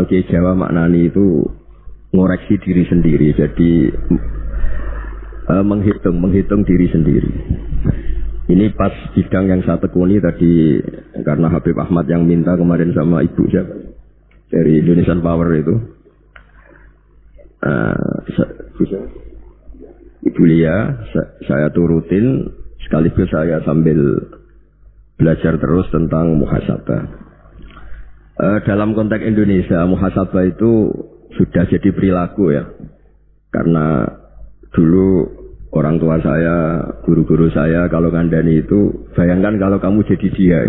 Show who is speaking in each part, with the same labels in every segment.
Speaker 1: kalau Kiai Jawa maknani itu ngoreksi diri sendiri. Jadi menghitung diri sendiri. Ini pas bidang yang saya tekuni tadi karena Habib Ahmad yang minta kemarin sama ibu siapa dari Indonesian Power itu. Ibu Lia, saya turutin sekaligus saya sambil belajar terus tentang muhasabah. Dalam konteks Indonesia, muhasabah itu sudah jadi perilaku ya. Karena dulu orang tua saya, guru-guru saya kalau ngandani itu, bayangkan kalau kamu jadi dia.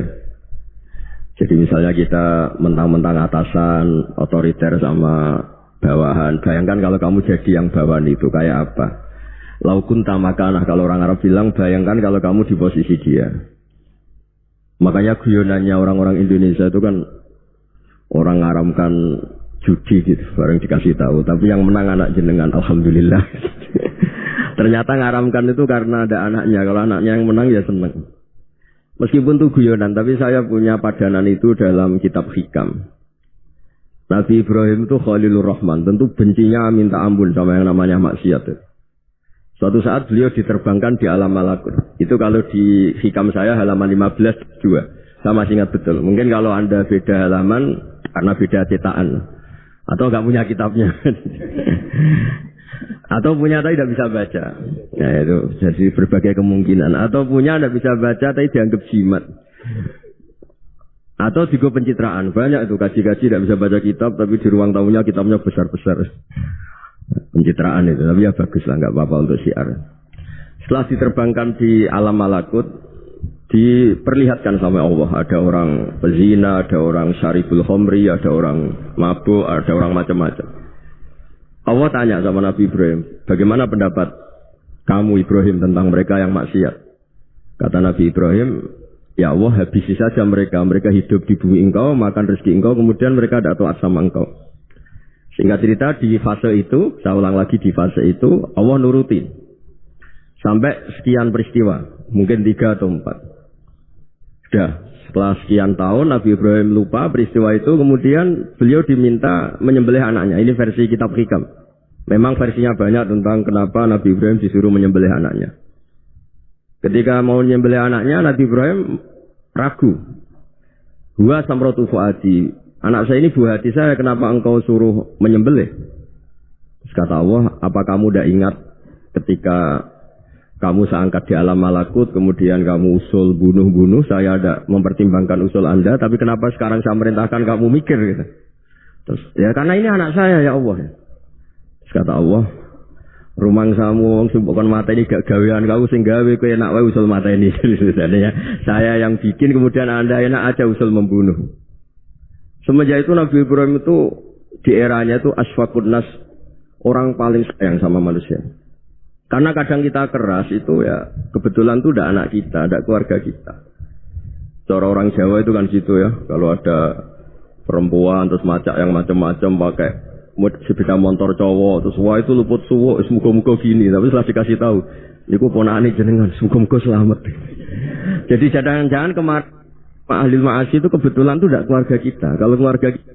Speaker 1: Jadi misalnya kita mentang-mentang atasan, otoriter sama bawahan, bayangkan kalau kamu jadi yang bawahan itu kayak apa? Laukun tamakanah, kalau orang Arab bilang, bayangkan kalau kamu di posisi dia. Makanya guyonannya orang-orang Indonesia itu kan orang ngaramkan judi gitu, bareng dikasih tahu. Tapi yang menang anak jenengan, alhamdulillah. Ternyata ngaramkan itu karena ada anaknya. Kalau anaknya yang menang ya seneng. Meskipun itu guyonan, tapi saya punya padanan itu dalam kitab Hikam. Nabi Ibrahim itu Khalilur Rahman, tentu bencinya minta ampun sama yang namanya maksiat. Suatu saat beliau diterbangkan di alam malakut. Itu kalau di Hikam saya halaman 15 juga. Saya masih ingat betul. Mungkin kalau Anda beda halaman karena beda cetakan. Atau nggak punya kitabnya. Atau punya tapi tidak bisa baca. Nah itu jadi berbagai kemungkinan. Atau punya tidak bisa baca tapi dianggap jimat. Atau juga pencitraan. Banyak itu kaji-kaji tidak bisa baca kitab tapi di ruang tamunya kitabnya besar-besar. Pencitraan itu, tapi ya bagus lah, nggak apa-apa untuk syiar. Setelah diterbangkan di alam malakut, diperlihatkan sama Allah, ada orang pezina, ada orang syaribul khomri, ada orang mabuk, ada orang macam-macam. Allah tanya sama Nabi Ibrahim, bagaimana pendapat kamu Ibrahim tentang mereka yang maksiat? Kata Nabi Ibrahim, ya Allah habisi saja mereka hidup di bumi engkau, makan rezeki engkau, kemudian mereka tidak taat sama engkau. Singkat cerita di fase itu, saya ulang lagi di fase itu, Allah nurutin. Sampai sekian peristiwa, mungkin 3 atau 4. Sudah, setelah sekian tahun Nabi Ibrahim lupa peristiwa itu, kemudian beliau diminta menyembelih anaknya. Ini versi kitab Hikam. Memang versinya banyak tentang kenapa Nabi Ibrahim disuruh menyembelih anaknya. Ketika mau menyembelih anaknya, Nabi Ibrahim ragu. Huwa samratu fuadi. Anak saya ini buah hati saya, kenapa engkau suruh menyembelih? Terus kata Allah, apa kamu tidak ingat ketika kamu saya angkat di alam malakut, kemudian kamu usul bunuh-bunuh, saya ada mempertimbangkan usul Anda, tapi kenapa sekarang saya merintahkan kamu mikir gitu? Terus, ya karena ini anak saya ya Allah. Terus kata Allah, rumang samu bukan mata ini gak gawean kau sing gawe kowe enak wae usul mata ini. Saya yang bikin, kemudian Anda enak aja usul membunuh. Semenjak itu Nabi Ibrahim itu di eranya itu asfaqun nas, orang paling sayang sama manusia. Karena kadang kita keras itu ya kebetulan itu udah anak kita, ada keluarga kita. Cara orang Jawa itu kan gitu ya, kalau ada perempuan terus macak yang macam-macam pakai sepeda motor cowok terus wah itu luput suwo, muga-muga gini, tapi setelah dikasih tahu, niku ponakane jenengan, muga-muga selamat. Jadi jangan kemarin ahli ma'asi itu kebetulan itu tidak keluarga kita. Kalau keluarga kita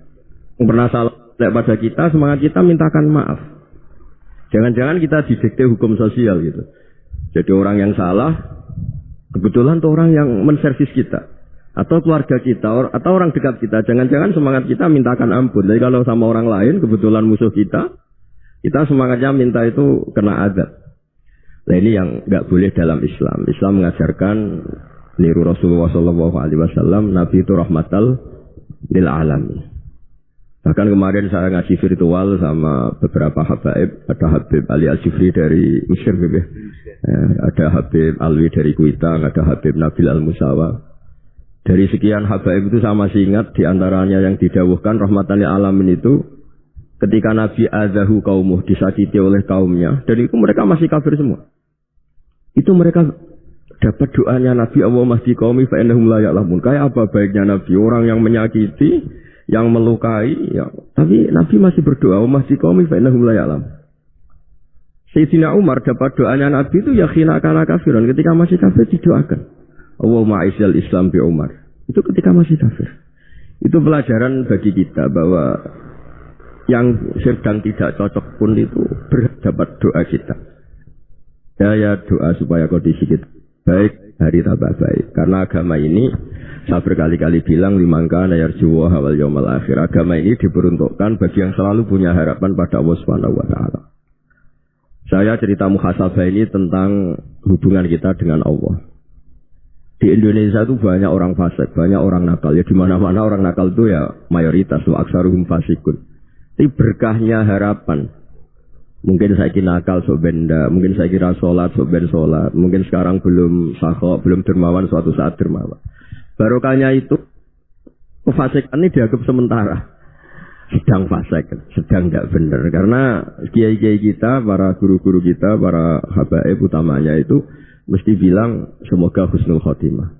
Speaker 1: yang pernah salah pada kita, semangat kita mintakan maaf. Jangan-jangan kita didikte hukum sosial gitu. Jadi orang yang salah, kebetulan itu orang yang menservis kita. Atau keluarga kita, atau orang dekat kita. Jangan-jangan semangat kita mintakan ampun. Jadi kalau sama orang lain, kebetulan musuh kita semangatnya minta itu kena adab. Nah ini yang nggak boleh dalam Islam. Islam mengajarkan niru Rasulullah SAW, Nabi itu rahmatal lil alamin. Bahkan kemarin saya ngaji virtual sama beberapa habaib, ada Habib Ali Al-Jufri dari Mesir, ada Habib Alwi dari Kuitang, ada Habib Nabil Al-Musawa. Dari sekian habaib itu saya masih ingat diantaranya yang didawuhkan rahmatan lil alamin itu ketika Nabi azahu kaumuh, disakiti oleh kaumnya, dan itu mereka masih kafir semua. Itu mereka dapat doanya Nabi, Allah mahdi qaumi fa innahum la ya'lamun. Kayak apa baiknya Nabi, orang yang menyakiti, yang melukai, ya, tapi Nabi masih berdoa, Allah mahdi qaumi fa innahum la ya'lamun. Sayyidina Umar dapat doanya Nabi itu ya khina kana kafiran, ketika masih kafir didoakan. Allahumma aisyal Islam bi Umar. Itu ketika masih kafir. Itu pelajaran bagi kita bahwa yang sedang tidak cocok pun itu berdapat doa kita. Ya doa supaya kondisi kita baik, hari tambah baik. Karena agama ini saya berkali-kali bilang limangka yarjuwa wal yaumal akhir. Agama ini diperuntukkan bagi yang selalu punya harapan pada Allah Subhanahu wa taala. Saya cerita muhasabah ini tentang hubungan kita dengan Allah. Di Indonesia itu banyak orang fasik, banyak orang nakal. Ya di mana-mana orang nakal itu ya mayoritas, wa aksaruhum fasikun. Ini berkahnya harapan. Mungkin saya kira nakal sok benda, mungkin saya kira sholat sok ben sholat, mungkin sekarang belum sakho, belum dermawan, suatu saat dermawan. Barokahnya itu kefasikan ini dianggap sementara, sedang fasik, sedang tidak benar. Karena kiai-kiai kita, para guru-guru kita, para habaib utamanya itu mesti bilang semoga husnul khotimah.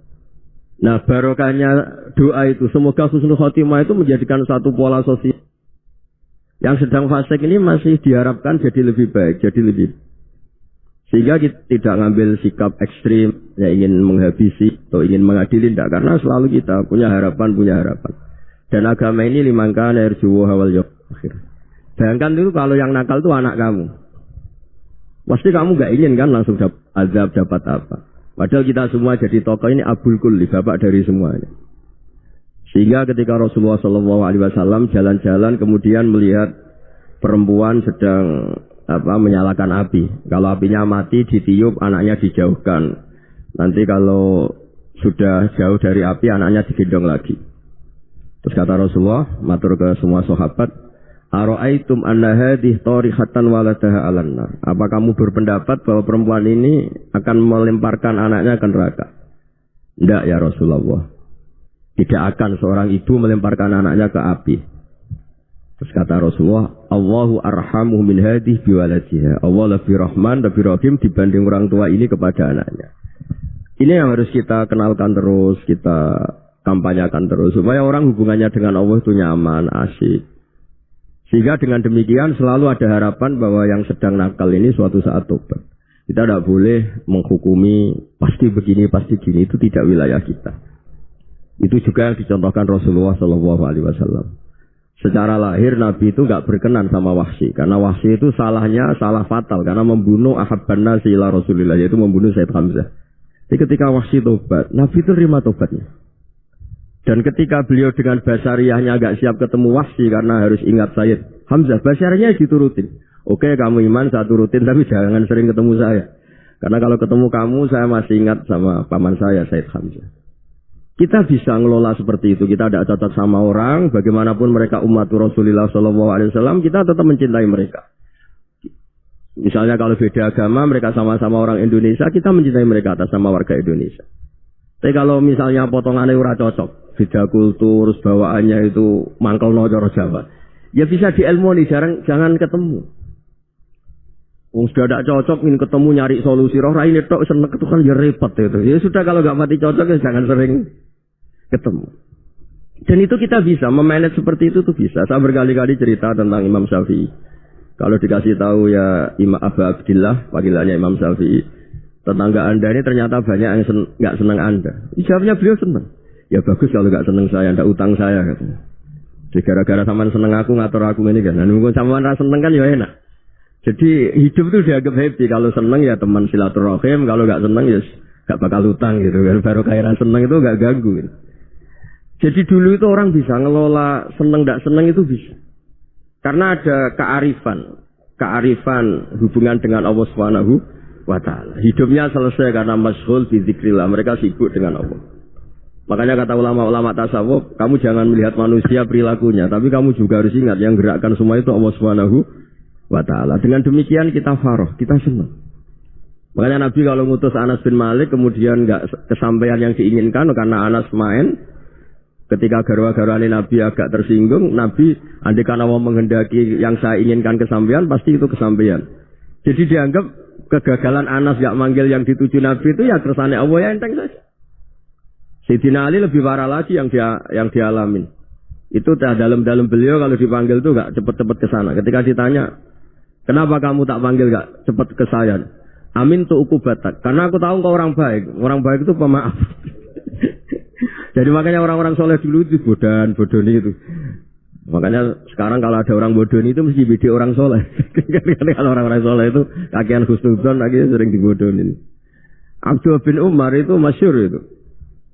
Speaker 1: Nah barokahnya doa itu semoga husnul khotimah itu menjadikan satu pola sosial. Yang sedang fasik ini masih diharapkan jadi lebih baik, jadi lebih. Sehingga kita tidak ngambil sikap ekstrim, ya ingin menghabisi atau ingin mengadili, tidak. Karena selalu kita punya harapan. Dan agama ini limangkan yarjuwa wal yaumal akhir. Bayangkan itu kalau yang nakal itu anak kamu. Pasti kamu gak ingin kan langsung dapat azab, dapat apa. Padahal kita semua jadi tokoh ini abul kulli, bapak dari semuanya. Sehingga ketika Rasulullah SAW jalan-jalan kemudian melihat perempuan sedang menyalakan api. Kalau apinya mati ditiup, anaknya dijauhkan. Nanti kalau sudah jauh dari api, anaknya digendong lagi. Terus kata Rasulullah, matur ke semua sahabat, Ara'aitum anna hadhihi tarihatan waladaha 'alan nar. Apa kamu berpendapat bahwa perempuan ini akan melemparkan anaknya ke neraka? Tidak ya Rasulullah. Tidak akan seorang ibu melemparkan anaknya ke api. Terus kata Rasulullah, Allahu arhamu min hadhihi biwaladiha. Allah lebih rahman, lebih rahim dibanding orang tua ini kepada anaknya. Ini yang harus kita kenalkan terus, kita kampanyakan terus supaya orang hubungannya dengan Allah itu nyaman, asik. Sehingga dengan demikian selalu ada harapan bahwa yang sedang nakal ini suatu saat tobat. Kita tidak boleh menghukumi pasti begini, pasti gini, itu tidak wilayah kita. Itu juga yang dicontohkan Rasulullah SAW. Secara lahir Nabi itu nggak berkenan sama Wahsy, karena Wahsy itu salahnya salah fatal karena membunuh ahabban nasi ila Rasulillah, yaitu membunuh Sayyid Hamzah. Jadi ketika Wahsy tobat, Nabi itu terima tobatnya. Dan ketika beliau dengan basariyahnya agak siap ketemu Wahsy karena harus ingat Sayyid Hamzah, basariyahnya diturutin. Oke, kamu iman, saya turutin, tapi jangan sering ketemu saya. Karena kalau ketemu kamu, saya masih ingat sama paman saya, Sayyid Hamzah. Kita bisa ngelola seperti itu. Kita tidak cocok sama orang, bagaimanapun mereka umat Rasulullah SAW, kita tetap mencintai mereka. Misalnya kalau beda agama, mereka sama-sama orang Indonesia, kita mencintai mereka atas nama warga Indonesia. Tapi kalau misalnya potongannya ora cocok, beda kultur, bawaannya itu mangkel no cara Jawa, ya bisa diilmoni, jangan ketemu. Sudah tidak cocok, ingin ketemu nyari solusi. Roh ini tok seneng itu kan ya repot itu. Ya sudah kalau nggak mati cocok ya jangan sering ketemu. Dan itu kita bisa memanage seperti itu tuh bisa. Saya berkali-kali cerita tentang Imam Syafi'i. Kalau dikasih tahu ya Imam Abu Abdillah, panggilannya Imam Syafi'i, tetangga Anda ini ternyata banyak yang nggak senang Anda. Jawabnya beliau senang. Ya bagus kalau nggak senang saya, ndak utang saya katanya. Jadi gara-gara sampean seneng aku ngatur aku ini kan. Nah, mungkin sampean ra seneng kan ya enak. Jadi hidup itu dianggap happy. Kalau seneng ya teman silaturahim, kalau nggak seneng ya nggak bakal utang gitu kan. Baru kairan seneng itu nggak ganggu gitu. Jadi dulu itu orang bisa ngelola seneng tidak seneng itu bisa. Karena ada kearifan hubungan dengan Allah Subhanahu wa taala. Hidupnya selesai karena masyghul bi dzikrillah, mereka sibuk dengan Allah. Makanya kata ulama-ulama tasawuf, kamu jangan melihat manusia perilakunya, tapi kamu juga harus ingat yang gerakkan semua itu Allah Subhanahu wa taala. Dengan demikian kita faroh, kita senang. Makanya Nabi kalau ngutus Anas bin Malik kemudian enggak kesampaian yang diinginkan karena Anas main. Ketika garwa-garwane Nabi agak tersinggung, Nabi andai kana mau menghendaki yang saya inginkan kesampaian, pasti itu kesampaian. Jadi dianggap kegagalan Anas gak manggil yang dituju Nabi itu ya kersane Allah ya enteng saja. Sayyidina Ali lebih parah lagi yang dialamin. Itu dalam beliau kalau dipanggil itu gak cepet-cepet ke sana. Ketika ditanya, kenapa kamu tak panggil gak cepet ke saya? Amin tuh ukubatak. Karena aku tahu kau orang baik. Orang baik itu pemaaf. Jadi makanya orang-orang soleh dulu itu bodoh itu. Makanya sekarang kalau ada orang bodoh itu mesti beda orang soleh. Kalau orang-orang soleh itu kakian khusnudzon akhirnya sering dibodohin. Abdullah bin Umar itu masyhur itu.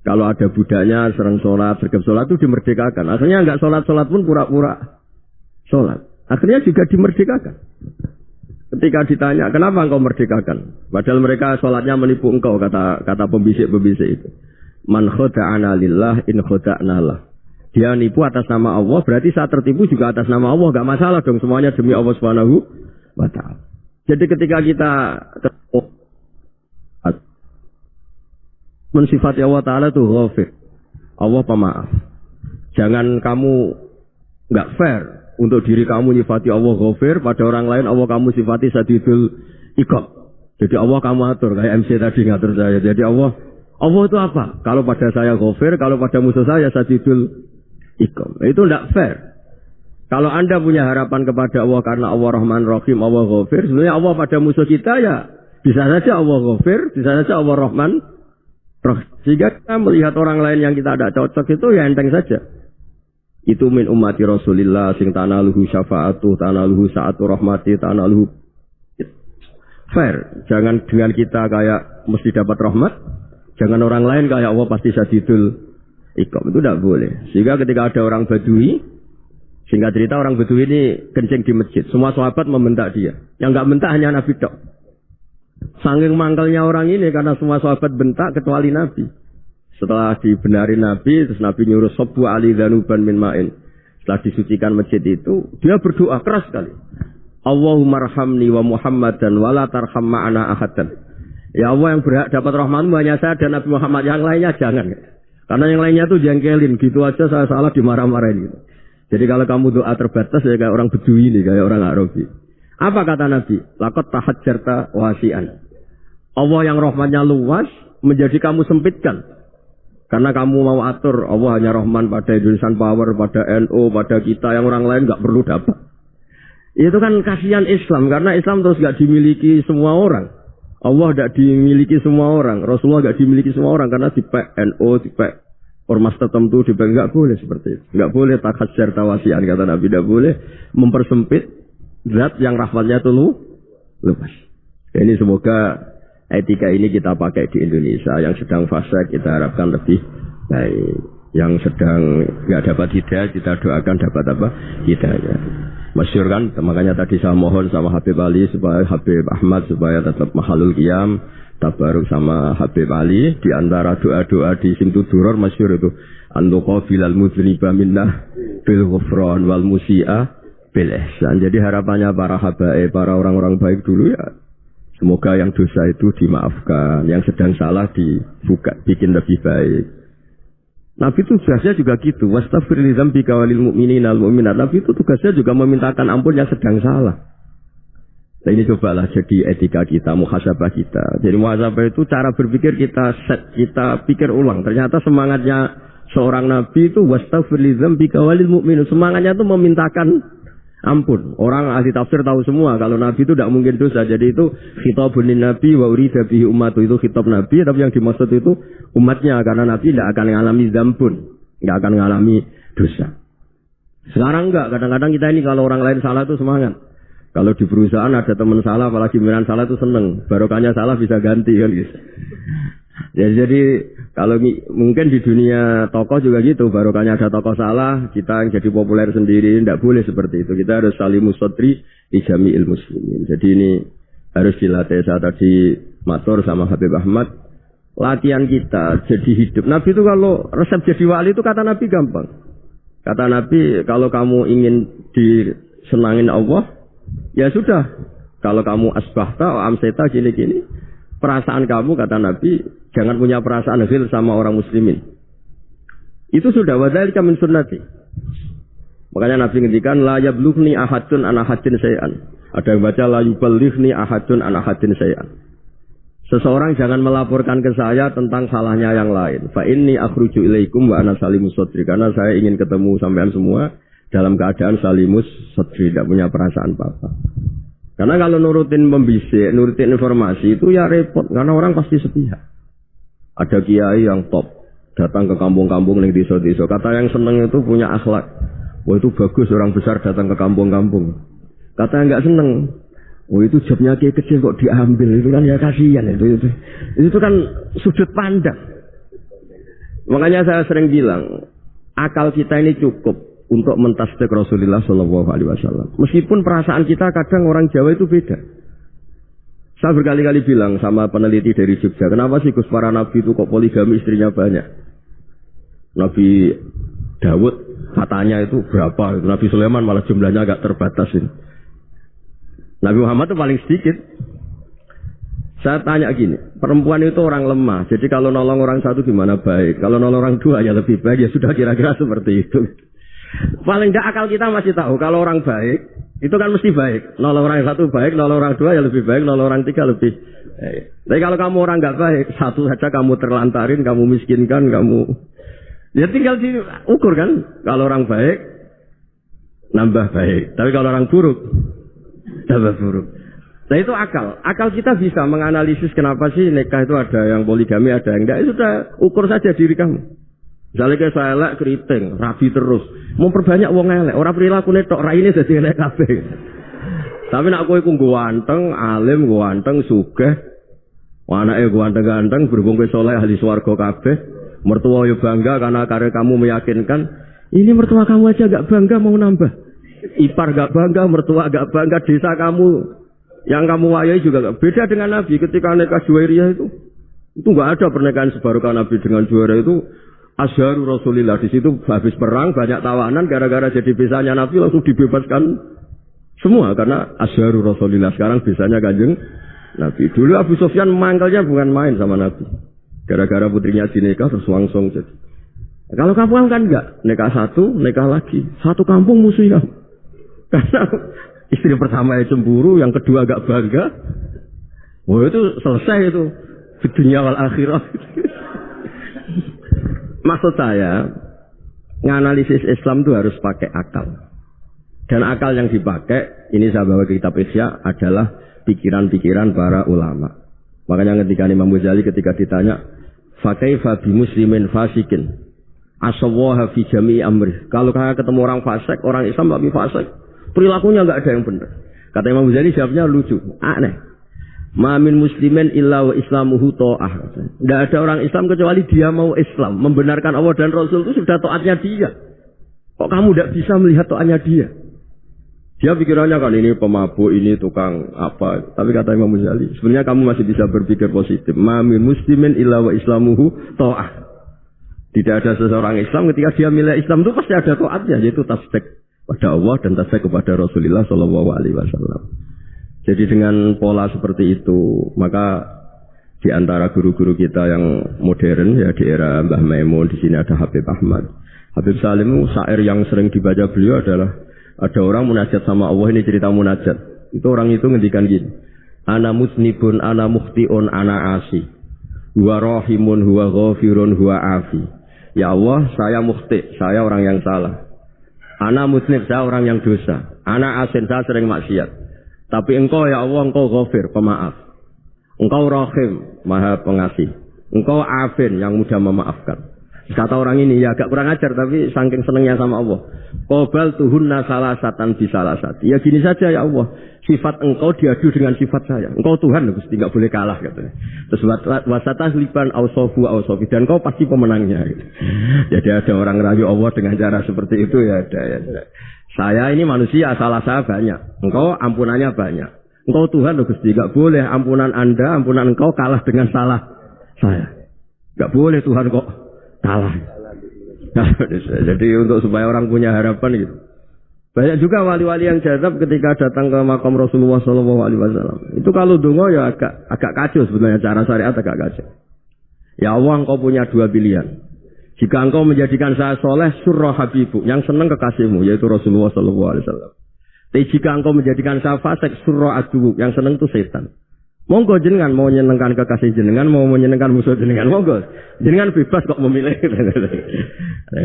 Speaker 1: Kalau ada budaknya sering sholat, sergap sholat itu dimerdekakan. Akhirnya enggak sholat pun pura-pura sholat. Akhirnya juga dimerdekakan. Ketika ditanya, kenapa engkau merdekakan? Padahal mereka sholatnya menipu engkau, kata pembisik-pembisik itu. Man khoda'ana lillah in khoda'na lah. Dia nipu atas nama Allah, berarti saat tertipu juga atas nama Allah. Gak masalah dong, semuanya demi Allah Subhanahu wa ta'ala. Jadi ketika kita mensifati Allah Ta'ala itu ghafir, Allah pemaaf. Jangan kamu gak fair untuk diri kamu nyifati Allah ghafir, pada orang lain Allah kamu sifati sadidul iqab. Jadi Allah kamu atur, kayak MC tadi ngatur saya. Jadi Allah itu apa? Kalau pada saya ghafir, kalau pada musuh saya sadidul iqam. Itu tidak fair. Kalau Anda punya harapan kepada Allah karena Allah Rahman Rahim, Allah Ghafir, sebenarnya Allah pada musuh kita ya bisa saja Allah Ghafir, bisa saja Allah Rahman Rahim. Sehingga kita melihat orang lain yang kita tidak cocok itu ya enteng saja. Itu min ummati Rasulillah sing tanaluhu syafa'atu, tanaluhu sa'atu rahmati, tanaluhu fair. Jangan dengan kita kayak mesti dapat rahmat, jangan orang lain kayak Allah pasti sadidul iqam, itu tidak boleh. Sehingga ketika ada orang Badui, singkat cerita orang Badui ini kencing di masjid, semua sahabat membentak dia. Yang enggak bentak hanya Nabi tok. Saking mangkalnya orang ini karena semua sahabat bentak kecuali Nabi. Setelah dibenari Nabi, terus Nabi nyuruh sabbu ali dhanuban min ma'in. Setelah disucikan masjid itu, dia berdoa keras sekali. Allahumma arhamni wa Muhammadan wa la tarham ma'ana ahadan. Ya Allah, yang berhak dapat rahmatmu hanya saya dan Nabi Muhammad, yang lainnya jangan. Karena yang lainnya tuh jengkelin, gitu aja saya salah dimarah-marahin gitu. Jadi kalau kamu doa terbatas ya kayak orang Bedui ini, kayak orang Arabi. Apa kata Nabi? Laqad tahajjarta wasi'an. Allah yang rahmatnya luas menjadi kamu sempitkan. Karena kamu mau atur Allah hanya Rahman pada Indonesian Power, pada NU, pada kita, yang orang lain nggak perlu dapat. Itu kan kasihan Islam, karena Islam terus nggak dimiliki semua orang. Allah tidak dimiliki semua orang, Rasulullah tidak dimiliki semua orang karena dipek NU, dipek ormas tertentu, dipek nggak boleh seperti itu, nggak boleh takhasyar tawasian kata Nabi, tidak boleh mempersempit zat yang rahmatnya itu luas. Ini semoga etika ini kita pakai di Indonesia. Yang sedang fase kita harapkan lebih baik, yang sedang nggak dapat hidayah kita doakan dapat apa hidayah. Masyhur kan, makanya tadi saya mohon sama Habib Ali supaya Habib Ahmad supaya tetap mahalul qiyam, tabaruk sama Habib Ali. Di antara doa-doa di Simtuduror masyhur itu antuqa bilal mudhniba minnah bil ghufran wal musi'a bil ihsan. Jadi harapannya para habaib, para orang-orang baik dulu ya, semoga yang dosa itu dimaafkan, yang sedang salah dibuka, bikin lebih baik. Nabi itu tugasnya juga gitu. Wastaghfir li dzambika walil mu'minina wal mu'minat. Nabi itu tugasnya juga memintakan ampun yang sedang salah. Nah, ini cobalah jadi etika kita, muhasabah kita. Jadi muhasabah itu cara berpikir kita set, kita pikir ulang. Ternyata semangatnya seorang nabi itu wastaghfir li dzambika walil mu'minina. Semangatnya itu memintakan ampun. Orang ahli tafsir tahu semua kalau Nabi itu tidak mungkin dosa. Jadi itu khitabun Nabi wa urida bihi ummatu, itu khitab Nabi, tapi yang dimaksud itu umatnya, karena Nabi tidak akan mengalami dzambun, tidak akan mengalami dosa. Sekarang enggak, kadang-kadang kita ini kalau orang lain salah itu semangat. Kalau di perusahaan ada teman salah, apalagi pimpinan salah itu seneng. Barokahnya salah bisa ganti kan gitu. Ya, jadi kalau mungkin di dunia tokoh juga gitu, barokahnya ada tokoh salah, kita yang jadi populer sendiri, tidak boleh seperti itu. Kita harus salimus sodri di jami'il muslimin. Jadi ini harus dilatih. Saya tadi matur sama Habib Ahmad, latihan kita jadi hidup. Nabi itu kalau resep jadi wali itu kata Nabi gampang. Kata Nabi, kalau kamu ingin disenangin Allah, ya sudah. Kalau kamu asbahta, amseta, gini-gini, perasaan kamu, kata Nabi, jangan punya perasaan ghil sama orang muslimin. Itu sudah wadzalika min sunnati. Makanya Nabi ngendikan la yablughni ahadun an ahadin syai'an. Ada yang baca la yuballighni ahadun an ahadin syai'an. Seseorang jangan melaporkan ke saya tentang salahnya yang lain. Fa inni akhruju ilaikum wa ana salimus sadri. Karena saya ingin ketemu sampean semua dalam keadaan salimus sadri, tidak punya perasaan apa-apa. Karena kalau nurutin pembisik, nurutin informasi itu ya repot, karena orang pasti sepihak. Ada kiai yang top, datang ke kampung-kampung ning desa-desa. Kata yang seneng itu punya akhlak, Wah itu bagus orang besar datang ke kampung-kampung. Katanya nggak seneng. Oh itu jobnya kayak kecil kok diambil, itu kan ya kasihan itu kan sudut pandang. Makanya saya sering bilang akal kita ini cukup untuk mentasdik Rasulullah Shallallahu Alaihi Wasallam. Meskipun perasaan kita kadang orang Jawa itu beda. Saya berkali-kali bilang sama peneliti dari Jogja, kenapa sih Gus para nabi itu kok poligami istrinya banyak? Nabi Dawud katanya itu berapa? Nabi Sulaiman malah jumlahnya agak terbatas ini. Nabi Muhammad itu paling sedikit. Saya tanya gini, perempuan itu orang lemah. Jadi kalau nolong orang satu gimana baik? Kalau nolong orang dua ya lebih baik. Ya sudah kira-kira seperti itu. Paling tidak akal kita masih tahu kalau orang baik itu kan mesti baik. Nolong orang satu baik, nolong orang dua ya lebih baik, nolong orang tiga lebih baik. Tapi kalau kamu orang nggak baik, satu saja kamu terlantarin, kamu miskinkan, kamu ya tinggal diukur kan. Kalau orang baik nambah baik. Tapi kalau orang buruk tambah buruk. Nah itu akal. Akal kita bisa menganalisis kenapa sih nikah itu ada yang poligami, ada yang enggak. Itu sudah ukur saja diri kamu. Misalnya kayak saya elek keriting, rabi terus. Mau perbanyak wong elek. Orang perilaku netok raine dadi elek kabeh. Tapi nak kowe ku ganteng, alim, ganteng, sugih. Anake ganteng-ganteng, berhubung kowe saleh ahli swarga kabeh. Mertua yo bangga karena karya kamu meyakinkan. Ini mertua kamu aja enggak bangga mau nambah. Ipar enggak bangga, mertua enggak bangga, desa kamu yang kamu wayai juga gak beda dengan Nabi ketika nikah Juwairiyah itu nggak ada pernikahan sebarukan Nabi dengan Juwairiyah itu asharu Rasulillah. Di situ habis perang banyak tawanan gara-gara jadi besanya Nabi langsung dibebaskan semua karena asharu Rasulillah. Sekarang besanya Kanjeng Nabi. Dulu Abu Sufyan mangkalnya bukan main sama Nabi gara-gara putrinya dinikah terus langsung jadi. Kalau kamu kan enggak nikah satu nikah lagi satu kampung musuh kamu karena istri pertama yang cemburu, yang kedua agak bangga. Oh itu selesai itu di dunia wal akhirah. Maksud saya, nganalisis Islam itu harus pakai akal. Dan akal yang dipakai, ini saya bawa ke kitab Ihya adalah pikiran-pikiran para ulama. Makanya ketika Imam Ghazali ketika ditanya, "Fakaifa bi muslimin fasikin?" Asawaha fi jami'i amri. Kalau kalian ketemu orang fasik, orang Islam tapi fasik, perilakunya enggak ada yang benar. Kata Imam Ghazali jawabnya lucu, aneh. Ma min muslimin illa wa islamuhu ta'ah. Enggak ada orang Islam kecuali dia mau Islam, membenarkan Allah dan Rasul itu sudah taatnya dia. Kok kamu enggak bisa melihat taatnya dia? Dia pikirannya kan ini pemabuk, ini tukang apa. Tapi kata Imam Ghazali, sebenarnya kamu masih bisa berpikir positif. Ma min muslimin illa wa islamuhu ta'ah. Tidak ada seseorang Islam ketika dia milih Islam itu pasti ada taatnya, yaitu tasdik pada Allah dan tasdik kepada Rasulullah Shallallahu Alaihi Wasallam. Jadi dengan pola seperti itu, maka di antara guru-guru kita yang modern ya di era Mbah Maimun, di sini ada Habib Ahmad, Habib Salim, syair yang sering dibaca beliau adalah ada orang munajat sama Allah, ini cerita munajat. Itu orang itu ngendikan gini, ana musnibun, ana mukhtiun, ana asi, huwa rahimun, huwa ghafirun, huwa afi. Ya Allah, saya mukhti, saya orang yang salah. Ana musnib, saya orang yang dosa. Ana asin, saya sering maksiat. Tapi engkau ya Allah, engkau ghafir, pemaaf. Engkau rahim, maha pengasih. Engkau afin, yang mudah memaafkan. Kata orang ini, ya agak kurang ajar, tapi saking senengnya sama Allah. Qobal tuhunna salasatan bisalasati. Ya gini saja ya Allah, sifat engkau diadu dengan sifat saya. Engkau Tuhan, Gusti, enggak boleh kalah katanya. Terus wasatah liban ausofu ausofi, dan engkau pasti pemenangnya. Gitu. Jadi ada orang rayu Allah dengan cara seperti itu ya ada. Ya. Saya ini manusia, salah saya banyak. Engkau ampunannya banyak. Engkau Tuhan, Gusti, enggak boleh ampunan Anda, ampunan engkau kalah dengan salah saya. Enggak boleh Tuhan kok kalah. Jadi untuk supaya orang punya harapan gitu. Banyak juga wali-wali yang jazab ketika datang ke makam Rasulullah SAW. Itu kalau dongo ya agak kacau sebenarnya, cara syariat agak kacau. Ya Allah, engkau punya dua pilihan. Jika engkau menjadikan saya soleh, surah habibu, yang senang kekasihmu, yaitu Rasulullah SAW. Tapi jika engkau menjadikan saya fasik, surah adubu, yang senang itu setan. Monggo jenengan mau menyenangkan kekasih jenengan, mau menyenangkan musuh jenengan, monggo. Jenengan bebas kok memilih.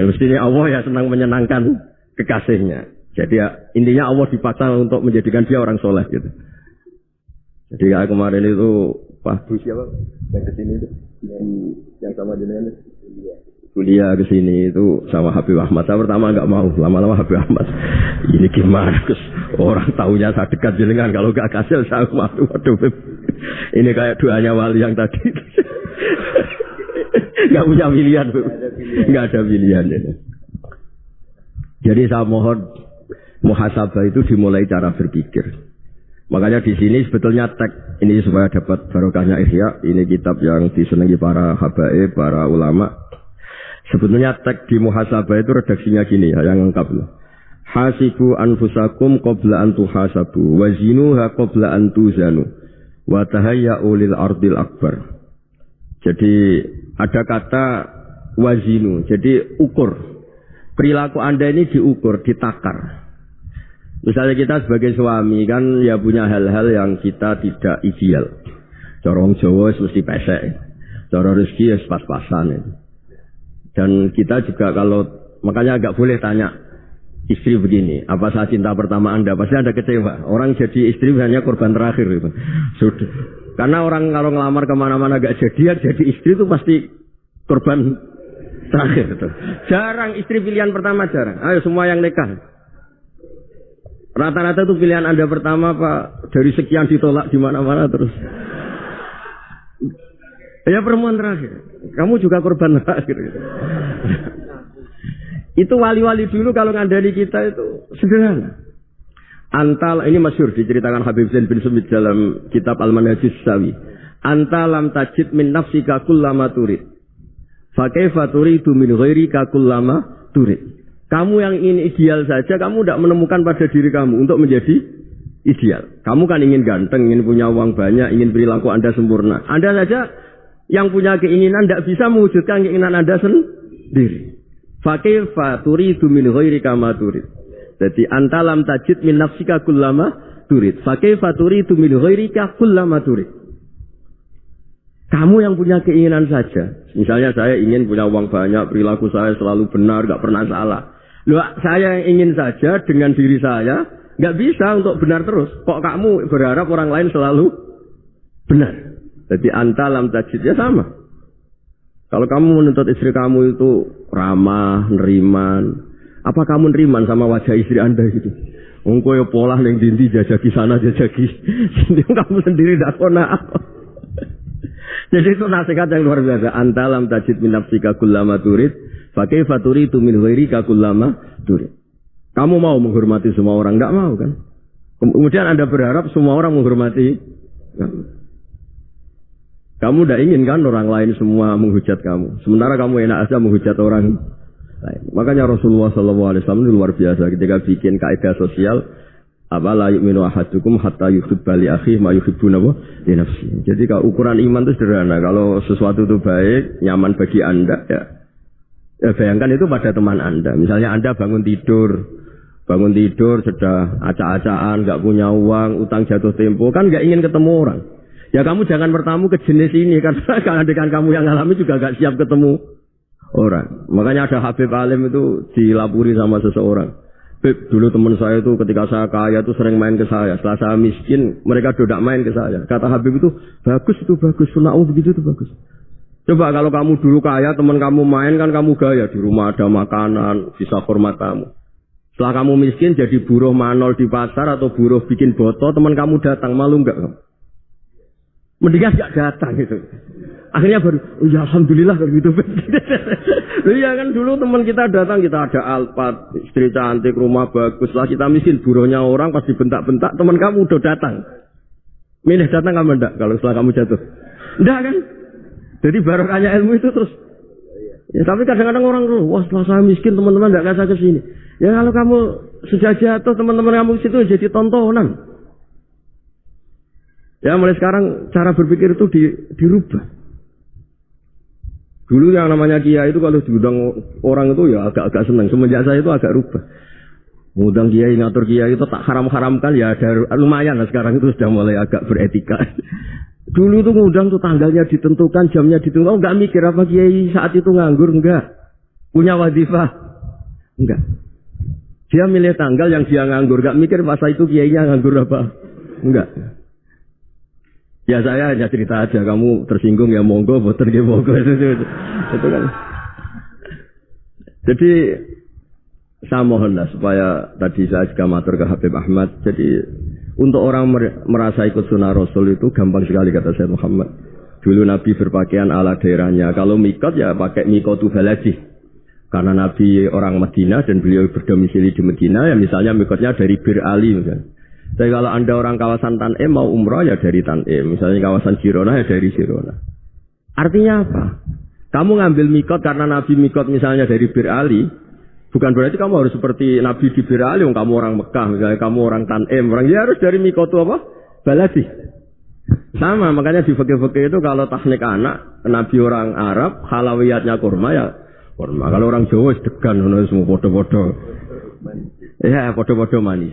Speaker 1: Mestinya Allah ya senang menyenangkan kekasihnya. Jadi ya, intinya Allah dipaksa untuk menjadikan dia orang soleh gitu. Jadi ya, kemarin itu Pak Bu siapa? Yang kesini itu, yang sama jenengan itu. kuliah ke sini itu sama Habib Ahmad. Saya pertama nggak mau, lama-lama Habib Ahmad. Ini gimana? Terus orang taunya saya dekat jenengan, kalau nggak kasih saya waduh. Ini kayak doanya wali yang tadi. Nggak punya pilihan, nggak ada pilihan. Jadi saya mohon muhasabah itu dimulai cara berpikir. Makanya di sini sebetulnya tag ini supaya dapat barokahnya Ihya. Ini kitab yang disenangi para habaib, para ulama. Sebetulnya tag di muhasabah itu redaksinya gini ya, yang lengkap. Hasibu anfusakum qabla an tuhasabu wa zinuha qabla an tuzanu wa tahayya'u lil ardil akbar. Jadi ada kata wazinu, jadi ukur. Perilaku Anda ini diukur, ditakar. Misalnya kita sebagai suami kan ya punya hal-hal yang kita tidak ideal. Corong Jawa mesti pesek. Cara rezeki ya pas-pasan. Dan kita juga kalau makanya agak boleh tanya istri begini, apa saat cinta pertama Anda? Pasti Anda kecewa. Orang jadi istri hanya korban terakhir gitu. Sudah. Karena orang kalau ngelamar kemana-mana gak jadian, jadi istri itu pasti korban terakhir. Gitu. Jarang istri pilihan pertama, jarang. Ayo semua yang nikah. Rata-rata itu pilihan Anda pertama Pak, dari sekian ditolak di mana-mana terus. Ya perempuan terakhir. Kamu juga korban terakhir. Itu wali-wali dulu kalau ngandani kita itu sederhana. Antal ini masyhur diceritakan Habib Zain bin Sumit dalam kitab Al-Manhajus Sawi. Anta lam tajid min nafsika kullama turid. Fa kaifa turidu min ghairika kullama turid. Kamu yang ingin ideal saja, kamu tidak menemukan pada diri kamu untuk menjadi ideal. Kamu kan ingin ganteng, ingin punya uang banyak, ingin perilaku Anda sempurna. Anda saja yang punya keinginan tidak bisa mewujudkan keinginan Anda sendiri. Fakaifa turidu min ghairika ma turid. Jadi anta lam tajid min nafsika kullama turid. Fakaifa turidu min ghairika kullama turid. Kamu yang punya keinginan saja. Misalnya saya ingin punya uang banyak, perilaku saya selalu benar, gak pernah salah. Loh, saya yang ingin saja dengan diri saya, gak bisa untuk benar terus. Kok kamu berharap orang lain selalu benar? Jadi anta lam tajid ya sama. Kalau kamu menuntut istri kamu itu ramah, neriman, apa kamu neriman sama wajah istri Anda gitu? Engko ya pola ning dindi jajaki sana jajaki. Kamu sendiri ndak kona apa. Jadi itu nasihat yang luar biasa. Anta lam tajid min nafsika kullama turid, fa kaifa turidu min ghairika kullama turid. Kamu mau menghormati semua orang, enggak mau kan? Kemudian Anda berharap semua orang menghormati kamu. Kamu tidak ingin kan orang lain semua menghujat kamu. Sementara kamu enak aja menghujat orang lain. Makanya Rasulullah SAW luar biasa ketika bikin kaidah sosial. Apa la yu'minu ahadukum hatta yuhibba li akhihi ma yuhibbu li nafsihi. Jadi kalau ukuran iman itu sederhana. Kalau sesuatu itu baik, nyaman bagi Anda ya bayangkan itu pada teman Anda. Misalnya Anda bangun tidur sudah acak-acakan, enggak punya uang, utang jatuh tempo, kan enggak ingin ketemu orang. Ya kamu jangan bertamu ke jenis ini karena dengan kamu yang alami juga gak siap ketemu orang. Makanya ada Habib Alim itu dilapuri sama seseorang. Beb, dulu teman saya itu ketika saya kaya itu sering main ke saya. Setelah saya miskin, mereka tidak main ke saya. Kata Habib itu bagus, sunau begitu itu bagus. Coba kalau kamu dulu kaya, teman kamu main kan kamu gaya. Di rumah ada makanan, bisa hormat kamu. Setelah kamu miskin jadi buruh manol di pasar atau buruh bikin botol, teman kamu datang, malu enggak kamu? Mendingan gak datang gitu. Akhirnya baru, oh ya alhamdulillah kalau gitu. Iya kan dulu teman kita datang, kita ada Alphard, istri cantik, rumah bagus. Lah kita miskin, buruhnya orang pasti bentak-bentak, teman kamu udah datang. Milih datang kamu enggak kalau setelah kamu jatuh? Enggak kan? Jadi barokahnya ilmu itu terus. Ya tapi kadang-kadang orang tuh, wah setelah saya miskin teman-teman enggak kasih ke sini. Ya kalau kamu sudah jatuh teman-teman kamu situ jadi tontonan. Ya mulai sekarang cara berpikir itu dirubah. Dulu yang namanya kiai itu kalau diundang orang itu ya agak-agak senang. Semenjak saya itu agak rubah. Ngundang kiai, ngatur kiai itu tak haram-haramkan ya ada lumayan lah sekarang itu sudah mulai agak beretika. Dulu itu ngundang tuh tanggalnya ditentukan, jamnya ditentukan. Enggak mikir apa kiai saat itu nganggur, enggak. Punya wadifah, enggak. Dia milih tanggal yang dia nganggur, enggak mikir masa itu kiainya nganggur apa, enggak. Ya saya hanya cerita aja, kamu tersinggung ya monggo, boten ya monggo itu kan. Jadi saya mohonlah supaya tadi saya juga matur ke Habib Ahmad. Jadi untuk orang merasa ikut sunnah Rasul itu gampang sekali kata Syekh Muhammad. Dulu Nabi berpakaian ala daerahnya. Kalau mikot ya pakai mikotu baladi. Karena Nabi orang Madinah dan beliau berdomisili di Madinah, ya misalnya mikotnya dari Bir Ali misalnya. Jadi kalau Anda orang kawasan Tanim mau umrah ya dari Tanim. Misalnya kawasan Girona ya dari Girona. Artinya apa? Kamu ngambil mikot karena Nabi mikot misalnya dari Bir Ali, bukan berarti kamu harus seperti Nabi di Bir Ali, kamu orang Mekah, misalnya kamu orang Tanim, orang ya harus dari mikot itu apa? Baladi. Sama, makanya di fikih-fikih itu kalau tahnik anak, Nabi orang Arab, halawiyatnya kurma ya kurma. Kalau orang Jawa degan, semua podo-podo. Ya, podo-podo manis.